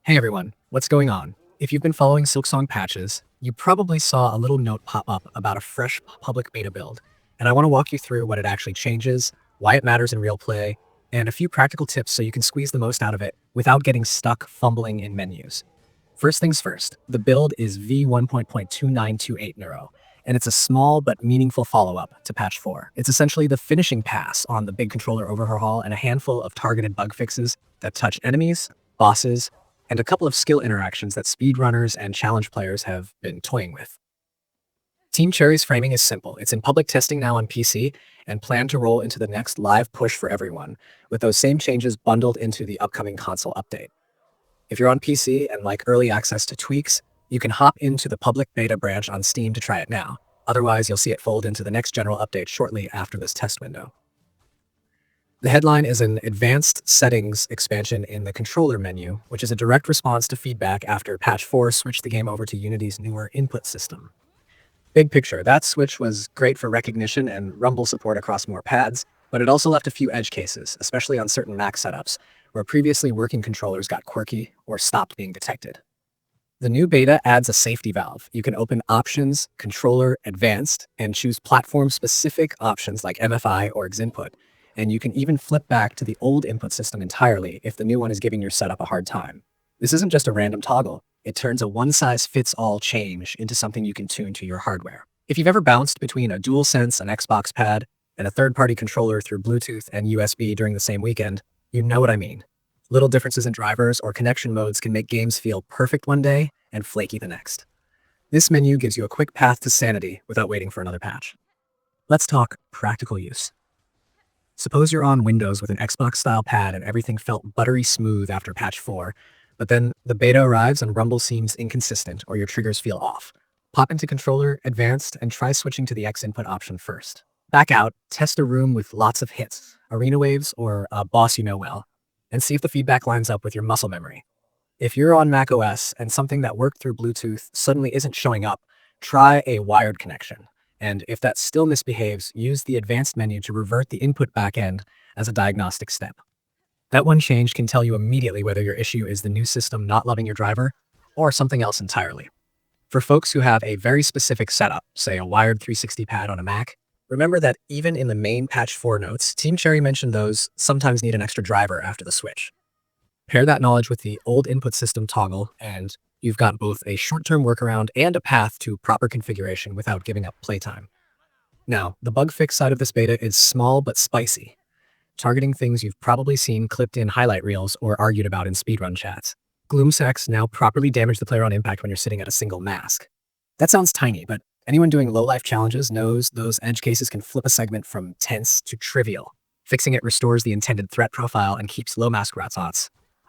Hey everyone, what's going on? If you've been following Silksong patches, you probably saw a little note pop up about a fresh public beta build, and I want to walk you through what it actually changes, why it matters in real play, and a few practical tips so you can squeeze the most out of it without getting stuck fumbling in menus. First things first, the build is V1.2928 Neuro, and it's a small but meaningful follow-up to patch 4. It's essentially the finishing pass on the big controller overhaul and a handful of targeted bug fixes that touch enemies, bosses, and a couple of skill interactions that speedrunners and challenge players have been toying with. Team Cherry's framing is simple. It's in public testing now on PC and planned to roll into the next live push for everyone, with those same changes bundled into the upcoming console update. If you're on PC and like early access to tweaks, you can hop into the public beta branch on Steam to try it now. Otherwise, you'll see it fold into the next general update shortly after this test window. The headline is an advanced settings expansion in the controller menu, which is a direct response to feedback after patch 4 switched the game over to Unity's newer input system. Big picture, that switch was great for recognition and rumble support across more pads, but it also left a few edge cases, especially on certain Mac setups, where previously working controllers got quirky or stopped being detected. The new beta adds a safety valve. You can open Options, Controller, Advanced, and choose platform-specific options like MFI or Xinput, and you can even flip back to the old input system entirely if the new one is giving your setup a hard time. This isn't just a random toggle. It turns a one-size-fits-all change into something you can tune to your hardware. If you've ever bounced between a DualSense, an Xbox pad, and a third-party controller through Bluetooth and USB during the same weekend, you know what I mean. Little differences in drivers or connection modes can make games feel perfect one day and flaky the next. This menu gives you a quick path to sanity without waiting for another patch. Let's talk practical use. Suppose you're on Windows with an Xbox-style pad and everything felt buttery smooth after patch 4, but then the beta arrives and rumble seems inconsistent or your triggers feel off. Pop into Controller, Advanced, and try switching to the X input option first. Back out, test a room with lots of hits, arena waves, or a boss you know well, and see if the feedback lines up with your muscle memory. If you're on macOS and something that worked through Bluetooth suddenly isn't showing up, try a wired connection. And if that still misbehaves, use the advanced menu to revert the input backend as a diagnostic step. That one change can tell you immediately whether your issue is the new system not loving your driver or something else entirely. For folks who have a very specific setup, say a wired 360 pad on a Mac, remember that even in the main patch 4 notes, Team Cherry mentioned those sometimes need an extra driver after the switch. Pair that knowledge with the old input system toggle, and you've got both a short-term workaround and a path to proper configuration without giving up playtime. Now, the bug fix side of this beta is small but spicy, targeting things you've probably seen clipped in highlight reels or argued about in speedrun chats. Gloom sacks now properly damage the player on impact when you're sitting at a single mask. That sounds tiny, but anyone doing low-life challenges knows those edge cases can flip a segment from tense to trivial. Fixing it restores the intended threat profile and keeps low mask rats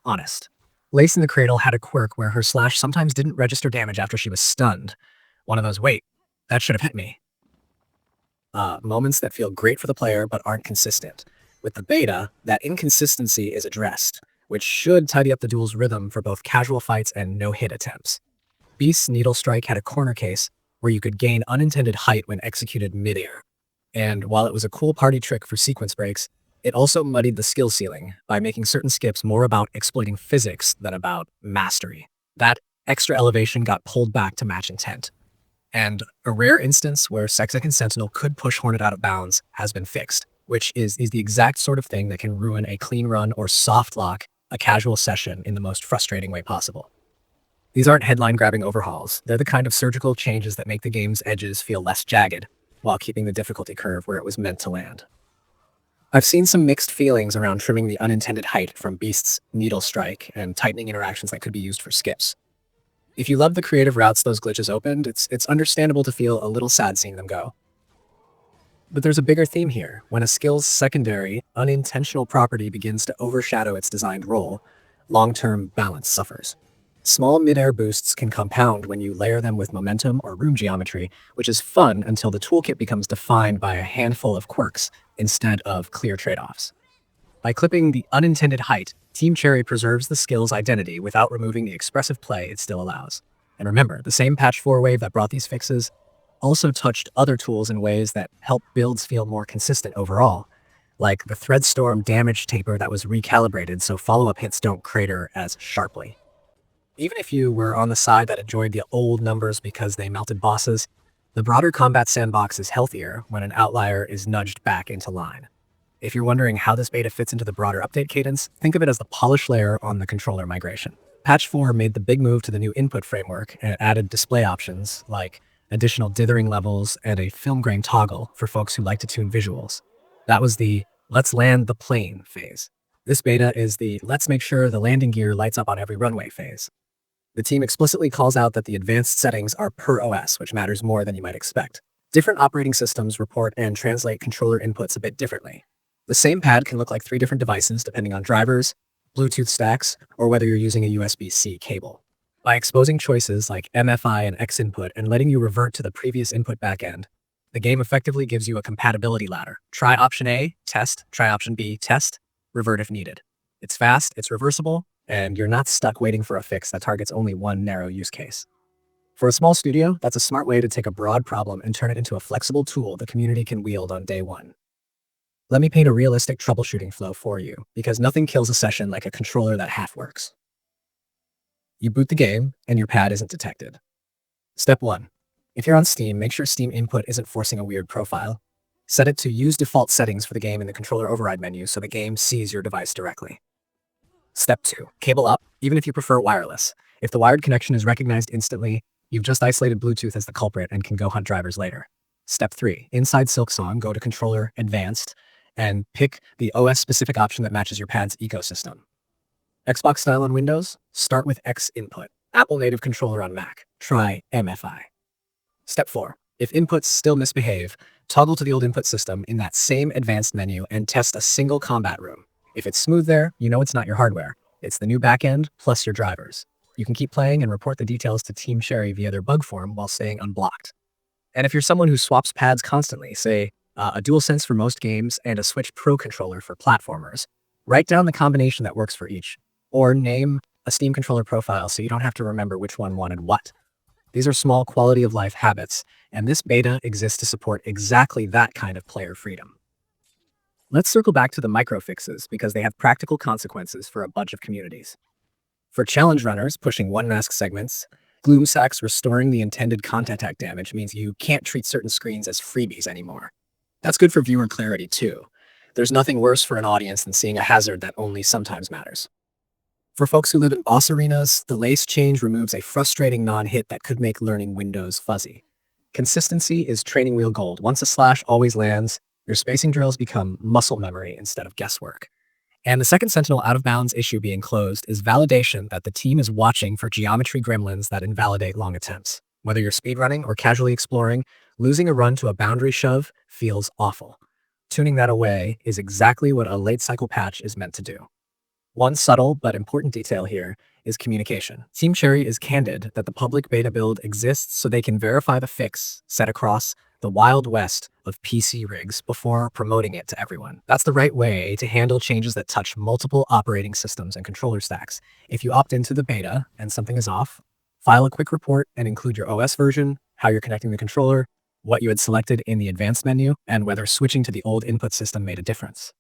honest. Lace in the Cradle had a quirk where her slash sometimes didn't register damage after she was stunned. One of those, wait, that should have hit me. Moments that feel great for the player but aren't consistent. With the beta, that inconsistency is addressed, which should tidy up the duel's rhythm for both casual fights and no-hit attempts. Beast's Needle Strike had a corner case where you could gain unintended height when executed mid-air. And while it was a cool party trick for sequence breaks, it also muddied the skill ceiling by making certain skips more about exploiting physics than about mastery. That extra elevation got pulled back to match intent. And a rare instance where Sexec Sentinel could push Hornet out of bounds has been fixed, which is the exact sort of thing that can ruin a clean run or soft lock a casual session in the most frustrating way possible. These aren't headline-grabbing overhauls. They're the kind of surgical changes that make the game's edges feel less jagged, while keeping the difficulty curve where it was meant to land. I've seen some mixed feelings around trimming the unintended height from Beast's Needle Strike and tightening interactions that could be used for skips. If you love the creative routes those glitches opened, it's understandable to feel a little sad seeing them go. But there's a bigger theme here. When a skill's secondary, unintentional property begins to overshadow its designed role, long-term balance suffers. Small mid-air boosts can compound when you layer them with momentum or room geometry, which is fun until the toolkit becomes defined by a handful of quirks instead of clear trade-offs. By clipping the unintended height, Team Cherry preserves the skill's identity without removing the expressive play it still allows. And remember, the same patch 4 wave that brought these fixes also touched other tools in ways that help builds feel more consistent overall, like the Threadstorm damage taper that was recalibrated so follow-up hits don't crater as sharply. Even if you were on the side that enjoyed the old numbers because they melted bosses, the broader combat sandbox is healthier when an outlier is nudged back into line. If you're wondering how this beta fits into the broader update cadence, think of it as the polish layer on the controller migration. Patch 4 made the big move to the new input framework and it added display options like additional dithering levels and a film grain toggle for folks who like to tune visuals. That was the let's land the plane phase. This beta is the let's make sure the landing gear lights up on every runway phase. The team explicitly calls out that the advanced settings are per OS, which matters more than you might expect. Different operating systems report and translate controller inputs a bit differently. The same pad can look like 3 different devices depending on drivers, Bluetooth stacks, or whether you're using a USB-C cable. By exposing choices like MFI and X input and letting you revert to the previous input backend, the game effectively gives you a compatibility ladder. Try option A, test, try option B, test, revert if needed. It's fast, it's reversible, and you're not stuck waiting for a fix that targets only one narrow use case. For a small studio, that's a smart way to take a broad problem and turn it into a flexible tool the community can wield on day one. Let me paint a realistic troubleshooting flow for you, because nothing kills a session like a controller that half works. You boot the game, and your pad isn't detected. Step 1. If you're on Steam, make sure Steam input isn't forcing a weird profile. Set it to use default settings for the game in the controller override menu so the game sees your device directly. Step 2. Cable up, even if you prefer wireless. If the wired connection is recognized instantly, you've just isolated Bluetooth as the culprit and can go hunt drivers later. Step 3. Inside Silksong, go to Controller Advanced and pick the OS-specific option that matches your pad's ecosystem. Xbox style on Windows? Start with X input. Apple native controller on Mac. Try MFI. Step 4. If inputs still misbehave, toggle to the old input system in that same advanced menu and test a single combat room. If it's smooth there, you know it's not your hardware. It's the new backend plus your drivers. You can keep playing and report the details to Team Sherry via their bug forum while staying unblocked. And if you're someone who swaps pads constantly, say a DualSense for most games and a Switch Pro controller for platformers, write down the combination that works for each, or name a Steam controller profile so you don't have to remember which one wanted what. These are small quality of life habits, and this beta exists to support exactly that kind of player freedom. Let's circle back to the micro fixes because they have practical consequences for a bunch of communities. For challenge runners pushing one mask segments, Gloom Sacks restoring the intended content attack damage means you can't treat certain screens as freebies anymore. That's good for viewer clarity too. There's nothing worse for an audience than seeing a hazard that only sometimes matters. For folks who live in boss arenas, the lace change removes a frustrating non-hit that could make learning windows fuzzy. Consistency is training wheel gold. Once a slash always lands, your spacing drills become muscle memory instead of guesswork. And the second Sentinel out-of-bounds issue being closed is validation that the team is watching for geometry gremlins that invalidate long attempts. Whether you're speedrunning or casually exploring, losing a run to a boundary shove feels awful. Tuning that away is exactly what a late-cycle patch is meant to do. One subtle but important detail here is communication. Team Cherry is candid that the public beta build exists so they can verify the fix set across the wild west of PC rigs before promoting it to everyone. That's the right way to handle changes that touch multiple operating systems and controller stacks. If you opt into the beta and something is off, file a quick report and include your OS version, how you're connecting the controller, what you had selected in the advanced menu, and whether switching to the old input system made a difference.